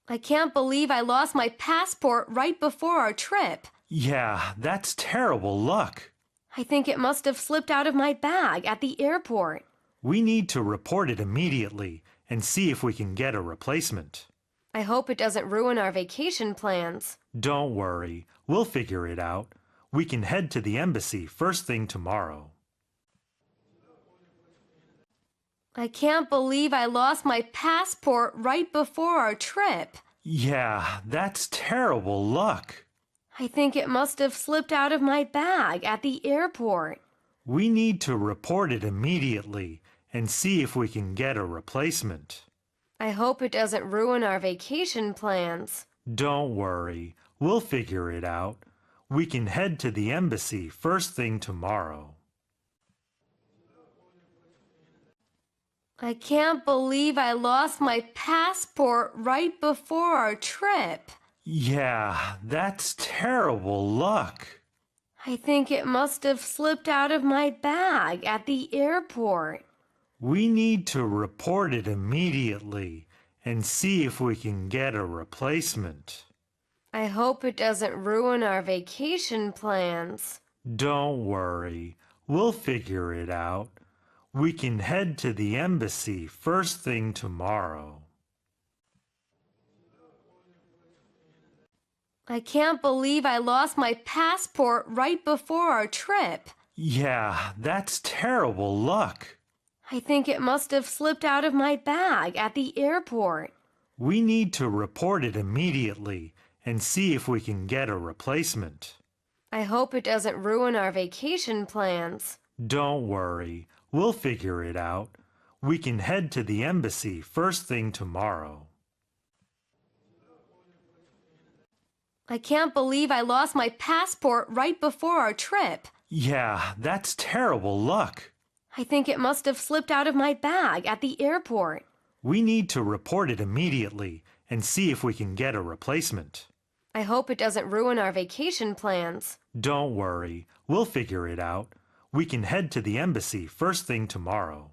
I can't believe I lost my passport right before our trip. Yeah, that's terrible luck. I think it must have slipped out of my bag at the airport. We need to report it immediately and see if we can get a replacement. I hope it doesn't ruin our vacation plans. Don't worry, we'll figure it out. We can head to the embassy first thing tomorrow. I can't believe I lost my passport right before our trip. Yeah, that's terrible luck. I think it must have slipped out of my bag at the airport. We need to report it immediately and see if we can get a replacement. I hope it doesn't ruin our vacation plans. Don't worry, we'll figure it out. We can head to the embassy first thing tomorrow. I can't believe I lost my passport right before our trip. Yeah, that's terrible luck. I think it must have slipped out of my bag at the airport. We need to report it immediately and see if we can get a replacement. I hope it doesn't ruin our vacation plans. Don't worry, we'll figure it out. We can head to the embassy first thing tomorrow. I can't believe I lost my passport right before our trip. Yeah, that's terrible luck. I think it must have slipped out of my bag at the airport. We need to report it immediately and see if we can get a replacement. I hope it doesn't ruin our vacation plans. Don't worry, we'll figure it out. We can head to the embassy first thing tomorrow. I can't believe I lost my passport right before our trip. Yeah, that's terrible luck. I think it must have slipped out of my bag at the airport. We need to report it immediately and see if we can get a replacement. I hope it doesn't ruin our vacation plans. Don't worry, we'll figure it out. We can head to the embassy first thing tomorrow.